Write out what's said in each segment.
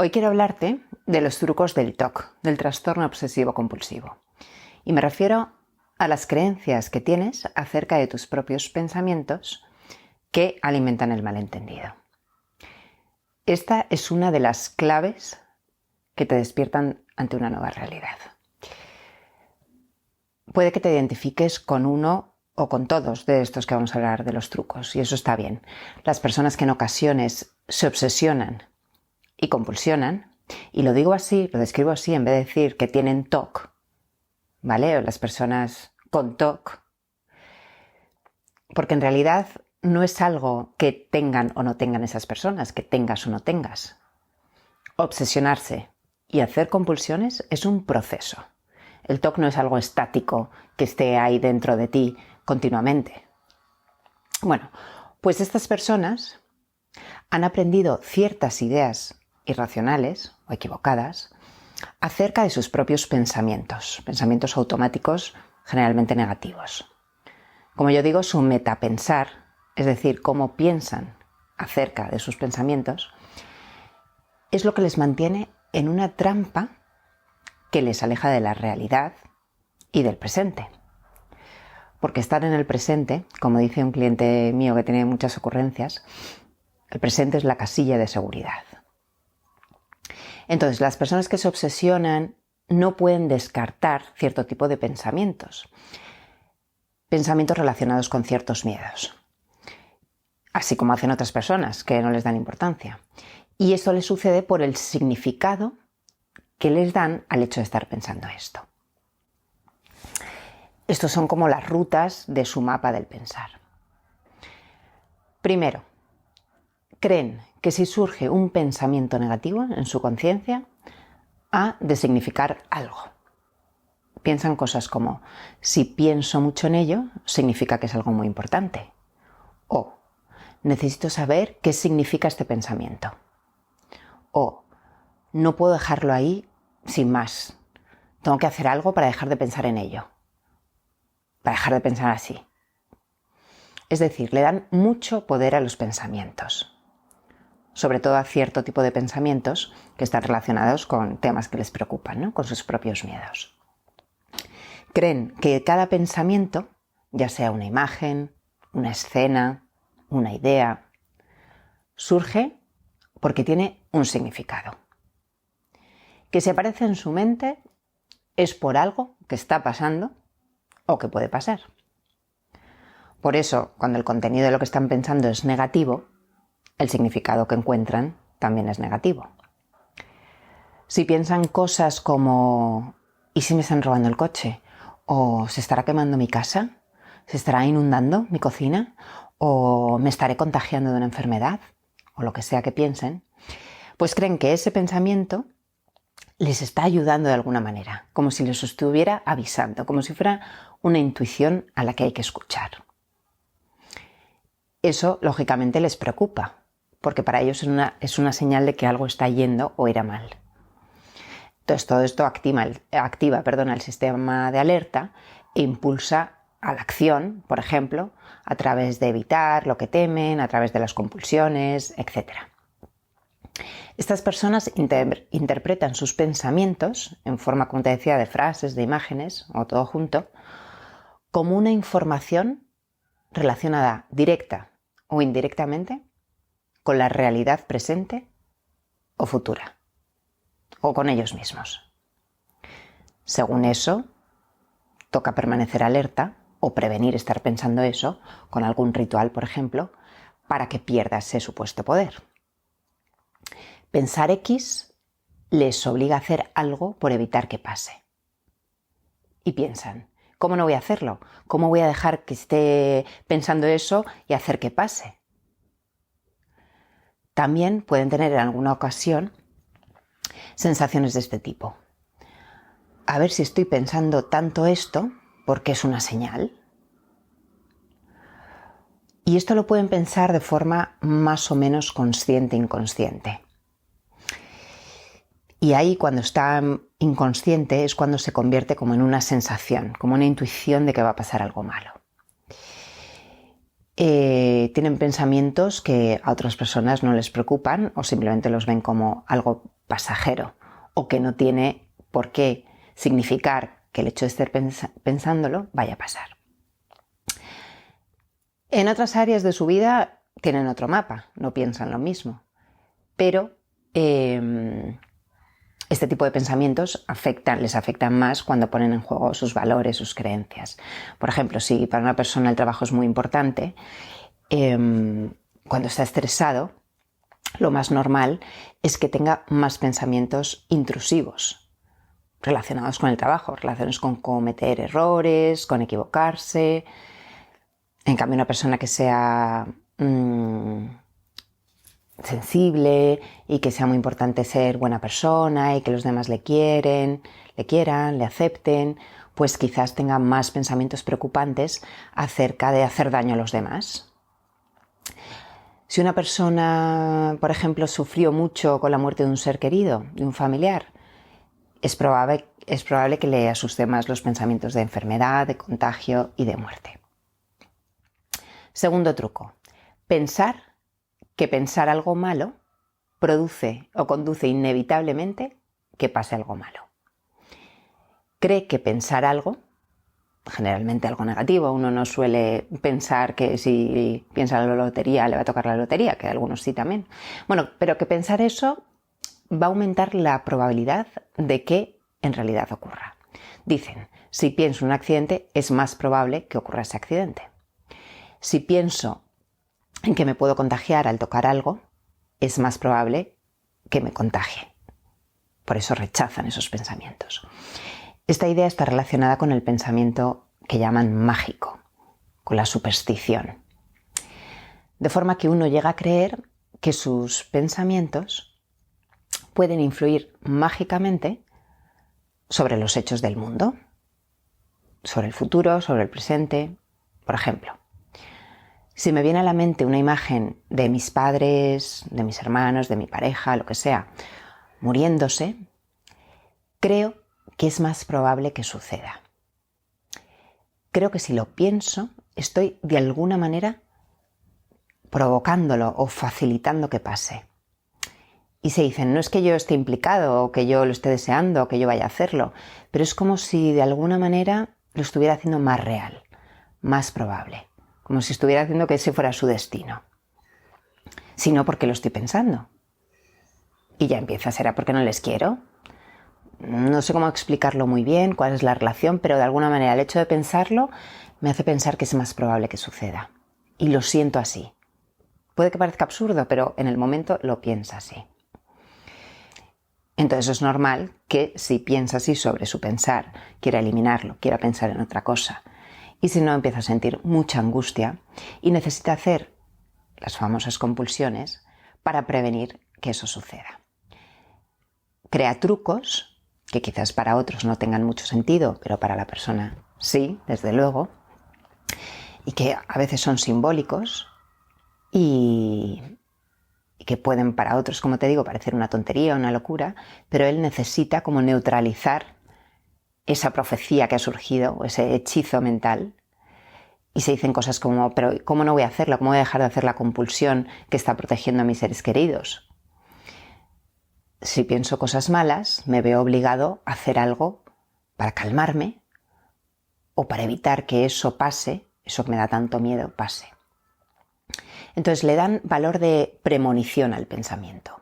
Hoy quiero hablarte de los trucos del TOC, del trastorno obsesivo compulsivo. Y me refiero a las creencias que tienes acerca de tus propios pensamientos que alimentan el malentendido. Esta es una de las claves que te despiertan ante una nueva realidad. Puede que te identifiques con uno o con todos de estos que vamos a hablar de los trucos, y eso está bien. Las personas que en ocasiones se obsesionan y compulsionan, y lo digo así, lo describo así en vez de decir que tienen TOC, ¿vale? O las personas con TOC, porque en realidad no es algo que tengan o no tengan esas personas, que tengas o no tengas. Obsesionarse y hacer compulsiones es un proceso. El TOC no es algo estático que esté ahí dentro de ti continuamente. Bueno, pues estas personas han aprendido ciertas ideas irracionales o equivocadas acerca de sus propios pensamientos automáticos generalmente negativos. Como yo digo, su metapensar, es decir, cómo piensan acerca de sus pensamientos, es lo que les mantiene en una trampa que les aleja de la realidad y del presente. Porque estar en el presente, como dice un cliente mío que tiene muchas ocurrencias, el presente es la casilla de seguridad. Entonces, las personas que se obsesionan no pueden descartar cierto tipo de pensamientos relacionados con ciertos miedos, así como hacen otras personas que no les dan importancia. Y esto les sucede por el significado que les dan al hecho de estar pensando esto. Estos son como las rutas de su mapa del pensar. Primero, creen que si surge un pensamiento negativo en su conciencia, ha de significar algo. Piensan cosas como, si pienso mucho en ello, significa que es algo muy importante. O, necesito saber qué significa este pensamiento. O, no puedo dejarlo ahí sin más. Tengo que hacer algo para dejar de pensar en ello. Para dejar de pensar así. Es decir, le dan mucho poder a los pensamientos. Sobre todo a cierto tipo de pensamientos que están relacionados con temas que les preocupan, ¿no? Con sus propios miedos. Creen que cada pensamiento, ya sea una imagen, una escena, una idea, surge porque tiene un significado. Que si aparece en su mente es por algo que está pasando o que puede pasar. Por eso, cuando el contenido de lo que están pensando es negativo, el significado que encuentran también es negativo. Si piensan cosas como ¿y si me están robando el coche? ¿O se estará quemando mi casa? ¿Se estará inundando mi cocina? ¿O me estaré contagiando de una enfermedad? O lo que sea que piensen, pues creen que ese pensamiento les está ayudando de alguna manera, como si les estuviera avisando, como si fuera una intuición a la que hay que escuchar. Eso, lógicamente, les preocupa, porque para ellos es una señal de que algo está yendo o irá mal. Entonces, todo esto activa el sistema de alerta e impulsa a la acción, por ejemplo, a través de evitar lo que temen, a través de las compulsiones, etc. Estas personas interpretan sus pensamientos en forma, como te decía, de frases, de imágenes o todo junto, como una información relacionada directa o indirectamente con la realidad presente o futura, o con ellos mismos. Según eso, toca permanecer alerta o prevenir estar pensando eso con algún ritual, por ejemplo, para que pierda ese supuesto poder. Pensar X les obliga a hacer algo por evitar que pase. Y piensan, ¿cómo no voy a hacerlo? ¿Cómo voy a dejar que esté pensando eso y hacer que pase? También pueden tener en alguna ocasión sensaciones de este tipo. A ver si estoy pensando tanto esto porque es una señal. Y esto lo pueden pensar de forma más o menos consciente e inconsciente. Y ahí, cuando está inconsciente, es cuando se convierte como en una sensación, como una intuición de que va a pasar algo malo. Tienen pensamientos que a otras personas no les preocupan o simplemente los ven como algo pasajero o que no tiene por qué significar que el hecho de estar pensándolo vaya a pasar. En otras áreas de su vida tienen otro mapa, no piensan lo mismo, pero este tipo de pensamientos les afectan más cuando ponen en juego sus valores, sus creencias. Por ejemplo, si para una persona el trabajo es muy importante, cuando está estresado, lo más normal es que tenga más pensamientos intrusivos relacionados con el trabajo, relacionados con cometer errores, con equivocarse. En cambio, una persona que sea sensible y que sea muy importante ser buena persona y que los demás le quieran, le acepten, pues quizás tenga más pensamientos preocupantes acerca de hacer daño a los demás. Si una persona, por ejemplo, sufrió mucho con la muerte de un ser querido, de un familiar, es probable que le asuste más los pensamientos de enfermedad, de contagio y de muerte. Segundo truco, pensar que pensar algo malo produce o conduce inevitablemente que pase algo malo. Cree que pensar algo, generalmente algo negativo, uno no suele pensar que si piensa en la lotería le va a tocar la lotería, que algunos sí también. Bueno, pero que pensar eso va a aumentar la probabilidad de que en realidad ocurra. Dicen, si pienso en un accidente es más probable que ocurra ese accidente. Si pienso en que me puedo contagiar al tocar algo, es más probable que me contagie. Por eso rechazan esos pensamientos. Esta idea está relacionada con el pensamiento que llaman mágico, con la superstición. De forma que uno llega a creer que sus pensamientos pueden influir mágicamente sobre los hechos del mundo, sobre el futuro, sobre el presente. Por ejemplo, si me viene a la mente una imagen de mis padres, de mis hermanos, de mi pareja, lo que sea, muriéndose, creo que es más probable que suceda. Creo que si lo pienso, estoy de alguna manera provocándolo o facilitando que pase. Y se dicen, no es que yo esté implicado o que yo lo esté deseando o que yo vaya a hacerlo, pero es como si de alguna manera lo estuviera haciendo más real, más probable. Como si estuviera haciendo que ese fuera su destino. Si no, porque lo estoy pensando. Y ya empieza, ¿será porque no les quiero? No sé cómo explicarlo muy bien, cuál es la relación, pero de alguna manera el hecho de pensarlo me hace pensar que es más probable que suceda. Y lo siento así. Puede que parezca absurdo, pero en el momento lo piensa así. Entonces es normal que si piensa así sobre su pensar, quiera eliminarlo, quiera pensar en otra cosa. Y si no, empieza a sentir mucha angustia y necesita hacer las famosas compulsiones para prevenir que eso suceda. Crea trucos que quizás para otros no tengan mucho sentido, pero para la persona sí, desde luego, y que a veces son simbólicos y que pueden para otros, como te digo, parecer una tontería, una locura, pero él necesita como neutralizar esa profecía que ha surgido, o ese hechizo mental, y se dicen cosas como, pero ¿cómo no voy a hacerlo? ¿Cómo voy a dejar de hacer la compulsión que está protegiendo a mis seres queridos? Si pienso cosas malas, me veo obligado a hacer algo para calmarme o para evitar que eso pase, eso que me da tanto miedo, pase. Entonces le dan valor de premonición al pensamiento.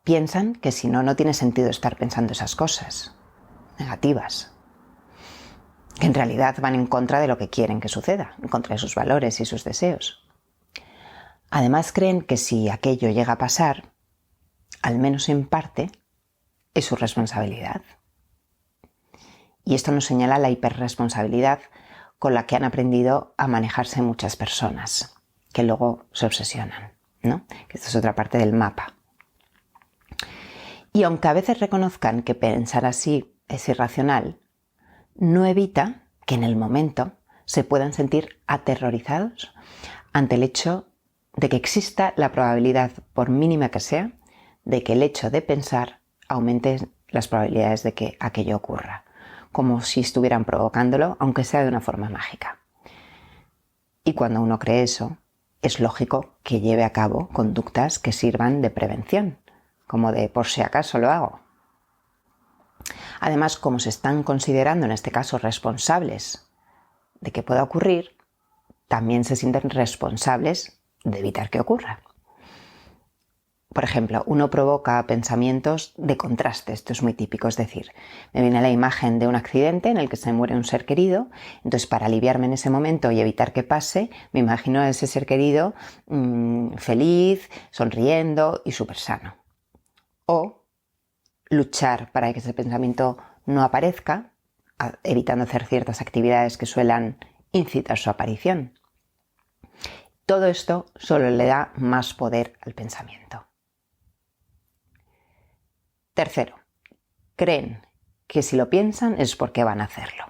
Piensan que si no, no tiene sentido estar pensando esas cosas negativas, que en realidad van en contra de lo que quieren que suceda, en contra de sus valores y sus deseos. Además creen que si aquello llega a pasar, al menos en parte, es su responsabilidad. Y esto nos señala la hiperresponsabilidad con la que han aprendido a manejarse muchas personas, que luego se obsesionan, ¿no? Que esta es otra parte del mapa. Y aunque a veces reconozcan que pensar así es irracional, no evita que en el momento se puedan sentir aterrorizados ante el hecho de que exista la probabilidad, por mínima que sea, de que el hecho de pensar aumente las probabilidades de que aquello ocurra, como si estuvieran provocándolo, aunque sea de una forma mágica. Y cuando uno cree eso, es lógico que lleve a cabo conductas que sirvan de prevención, como de por si acaso lo hago. Además, como se están considerando en este caso responsables de que pueda ocurrir, también se sienten responsables de evitar que ocurra. Por ejemplo, uno provoca pensamientos de contraste, esto es muy típico, es decir, me viene la imagen de un accidente en el que se muere un ser querido, entonces para aliviarme en ese momento y evitar que pase, me imagino a ese ser querido feliz, sonriendo y súper sano. O luchar para que ese pensamiento no aparezca, evitando hacer ciertas actividades que suelan incitar su aparición. Todo esto solo le da más poder al pensamiento. Tercero, creen que si lo piensan es porque van a hacerlo.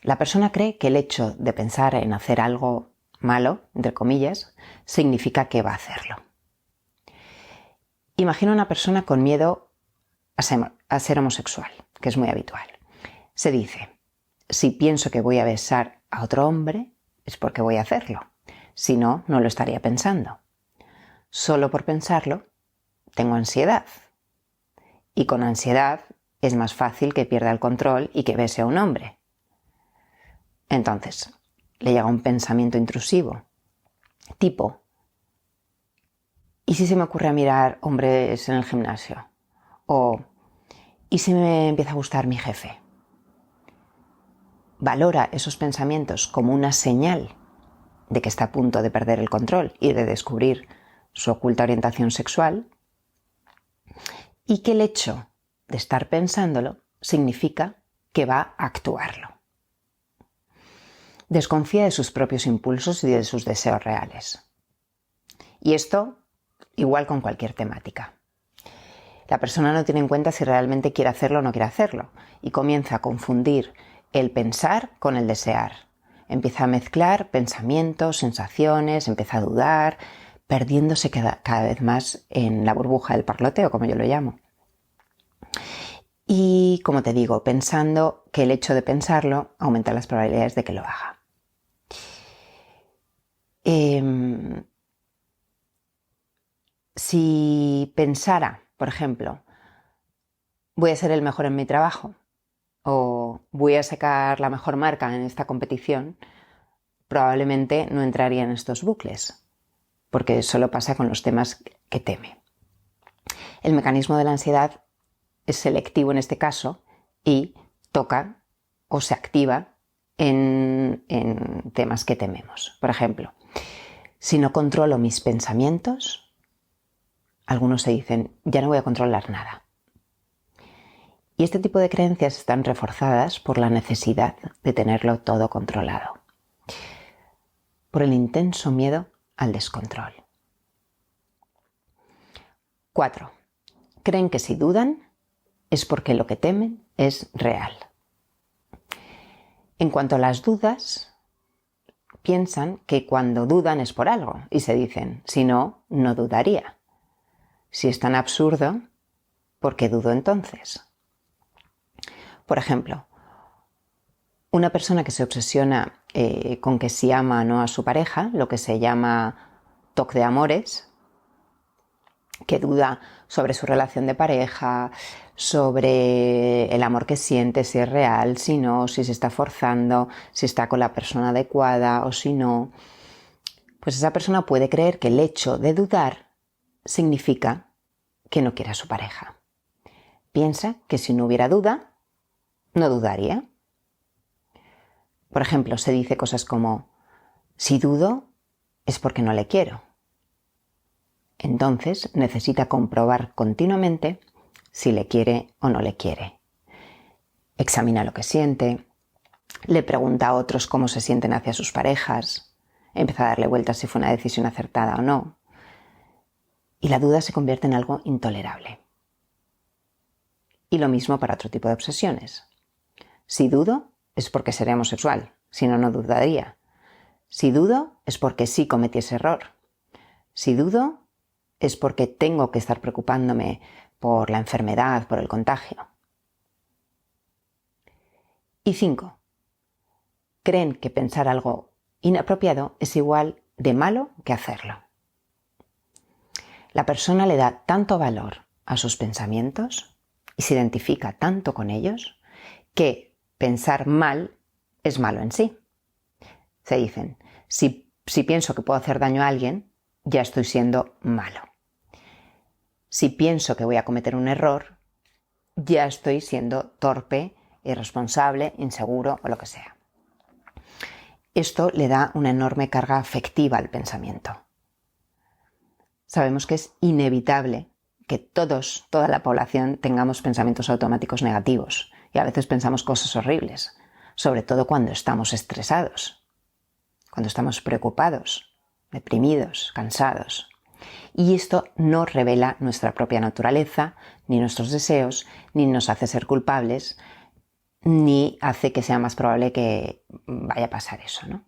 La persona cree que el hecho de pensar en hacer algo malo, entre comillas, significa que va a hacerlo. Imagina una persona con miedo a ser homosexual, que es muy habitual. Se dice, si pienso que voy a besar a otro hombre, es porque voy a hacerlo. Si no, no lo estaría pensando. Solo por pensarlo, tengo ansiedad. Y con ansiedad es más fácil que pierda el control y que bese a un hombre. Entonces, le llega un pensamiento intrusivo, tipo, ¿y si se me ocurre mirar hombres en el gimnasio? O, ¿y si me empieza a gustar mi jefe? Valora esos pensamientos como una señal de que está a punto de perder el control y de descubrir su oculta orientación sexual, y que el hecho de estar pensándolo significa que va a actuarlo. Desconfía de sus propios impulsos y de sus deseos reales. Y esto igual con cualquier temática. La persona no tiene en cuenta si realmente quiere hacerlo o no quiere hacerlo y comienza a confundir el pensar con el desear. Empieza a mezclar pensamientos, sensaciones, empieza a dudar, perdiéndose cada vez más en la burbuja del parloteo, como yo lo llamo. Y, como te digo, pensando que el hecho de pensarlo aumenta las probabilidades de que lo haga. Si pensara, por ejemplo, voy a ser el mejor en mi trabajo o voy a sacar la mejor marca en esta competición, probablemente no entraría en estos bucles, porque solo pasa con los temas que teme. El mecanismo de la ansiedad es selectivo en este caso y toca o se activa en temas que tememos. Por ejemplo, si no controlo mis pensamientos, algunos se dicen, ya no voy a controlar nada. Y este tipo de creencias están reforzadas por la necesidad de tenerlo todo controlado, por el intenso miedo al descontrol. 4. Creen que si dudan es porque lo que temen es real. En cuanto a las dudas, piensan que cuando dudan es por algo y se dicen, si no, no dudaría. Si es tan absurdo, ¿por qué dudo entonces? Por ejemplo, una persona que se obsesiona con que si ama o no a su pareja, lo que se llama TOC de amores, que duda sobre su relación de pareja, sobre el amor que siente, si es real, si no, si se está forzando, si está con la persona adecuada o si no, pues esa persona puede creer que el hecho de dudar significa que no quiere a su pareja. Piensa que si no hubiera duda, no dudaría. Por ejemplo, se dice cosas como, si dudo es porque no le quiero. Entonces necesita comprobar continuamente si le quiere o no le quiere. Examina lo que siente, le pregunta a otros cómo se sienten hacia sus parejas, empieza a darle vueltas si fue una decisión acertada o no. Y la duda se convierte en algo intolerable. Y lo mismo para otro tipo de obsesiones. Si dudo es porque seré homosexual, si no, no dudaría. Si dudo es porque sí cometí ese error. Si dudo es porque tengo que estar preocupándome por la enfermedad, por el contagio. Y 5. Creen que pensar algo inapropiado es igual de malo que hacerlo. La persona le da tanto valor a sus pensamientos y se identifica tanto con ellos que pensar mal es malo en sí. Se dicen, si pienso que puedo hacer daño a alguien, ya estoy siendo malo. Si pienso que voy a cometer un error, ya estoy siendo torpe, irresponsable, inseguro o lo que sea. Esto le da una enorme carga afectiva al pensamiento. Sabemos que es inevitable que toda la población tengamos pensamientos automáticos negativos y a veces pensamos cosas horribles, sobre todo cuando estamos estresados, cuando estamos preocupados, deprimidos, cansados. Y esto no revela nuestra propia naturaleza, ni nuestros deseos, ni nos hace ser culpables, ni hace que sea más probable que vaya a pasar eso, ¿no?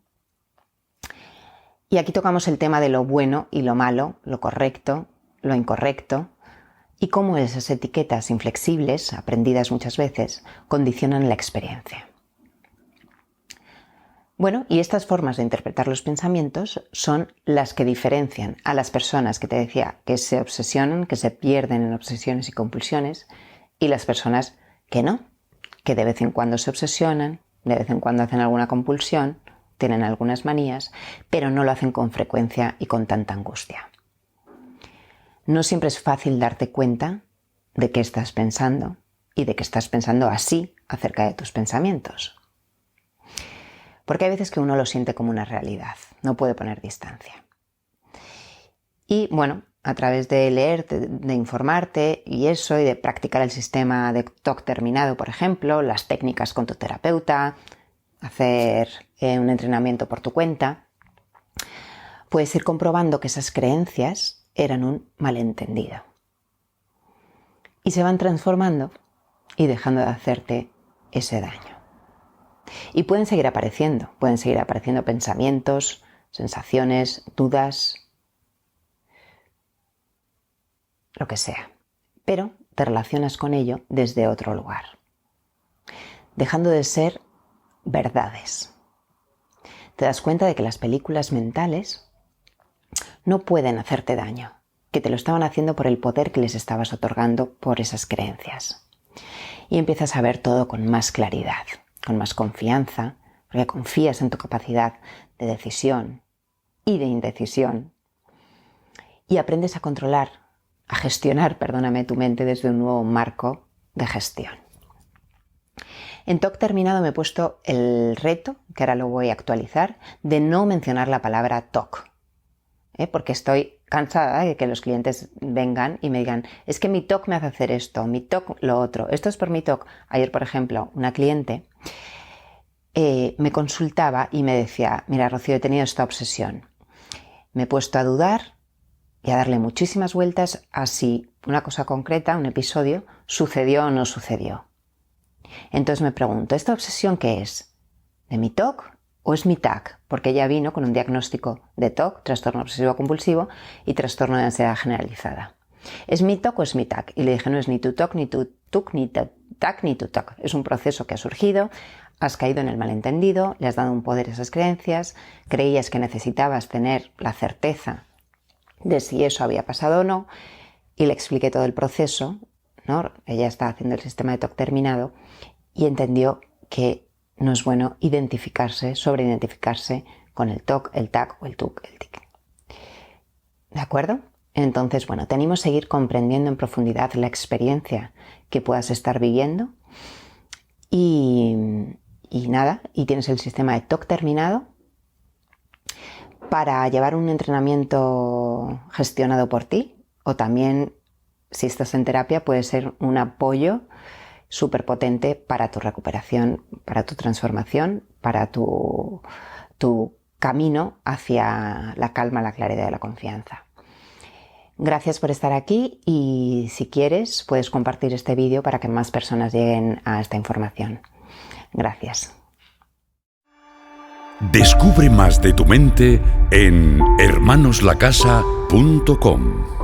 Y aquí tocamos el tema de lo bueno y lo malo, lo correcto, lo incorrecto, y cómo esas etiquetas inflexibles, aprendidas muchas veces, condicionan la experiencia. Bueno, y estas formas de interpretar los pensamientos son las que diferencian a las personas que te decía que se obsesionan, que se pierden en obsesiones y compulsiones, y las personas que no, que de vez en cuando se obsesionan, de vez en cuando hacen alguna compulsión, tienen algunas manías, pero no lo hacen con frecuencia y con tanta angustia. No siempre es fácil darte cuenta de qué estás pensando y de que estás pensando así acerca de tus pensamientos. Porque hay veces que uno lo siente como una realidad, no puede poner distancia. Y bueno, a través de leer, de informarte y eso, y de practicar el sistema de TOC terminado, por ejemplo, las técnicas con tu terapeuta, hacer un entrenamiento por tu cuenta, puedes ir comprobando que esas creencias eran un malentendido. Y se van transformando y dejando de hacerte ese daño. Y pueden seguir apareciendo pensamientos, sensaciones, dudas, lo que sea. Pero te relacionas con ello desde otro lugar, dejando de ser verdades. Te das cuenta de que las películas mentales no pueden hacerte daño, que te lo estaban haciendo por el poder que les estabas otorgando por esas creencias. Y empiezas a ver todo con más claridad, con más confianza, porque confías en tu capacidad de decisión y de indecisión. Y aprendes a controlar, a gestionar, tu mente desde un nuevo marco de gestión. En TOC terminado me he puesto el reto, que ahora lo voy a actualizar, de no mencionar la palabra TOC. Porque estoy cansada de que los clientes vengan y me digan, es que mi TOC me hace hacer esto, mi TOC lo otro, esto es por mi TOC. Ayer, por ejemplo, una cliente me consultaba y me decía, mira, Rocío, he tenido esta obsesión. Me he puesto a dudar y a darle muchísimas vueltas a si una cosa concreta, un episodio, sucedió o no sucedió. Entonces me pregunto, ¿esta obsesión qué es? ¿De mi TOC o es mi TAC? Porque ella vino con un diagnóstico de TOC, trastorno obsesivo compulsivo, y trastorno de ansiedad generalizada. ¿Es mi TOC o es mi TAC? Y le dije, no es ni tu TOC, ni tu TUC, ni tu TAC, ni tu TOC. Es un proceso que ha surgido, has caído en el malentendido, le has dado un poder a esas creencias, creías que necesitabas tener la certeza de si eso había pasado o no, y le expliqué todo el proceso, ¿no? Ella está haciendo el sistema de TOC terminado y entendió que no es bueno sobreidentificarse con el TOC, el TAC o el TUC, el TIC. ¿De acuerdo? Entonces, bueno, te animo a seguir comprendiendo en profundidad la experiencia que puedas estar viviendo y tienes el sistema de TOC terminado para llevar un entrenamiento gestionado por ti, o también, si estás en terapia, puede ser un apoyo súper potente para tu recuperación, para tu transformación, para tu camino hacia la calma, la claridad y la confianza. Gracias por estar aquí y si quieres puedes compartir este vídeo para que más personas lleguen a esta información. Gracias. Descubre más de tu mente en hermanoslacasa.com.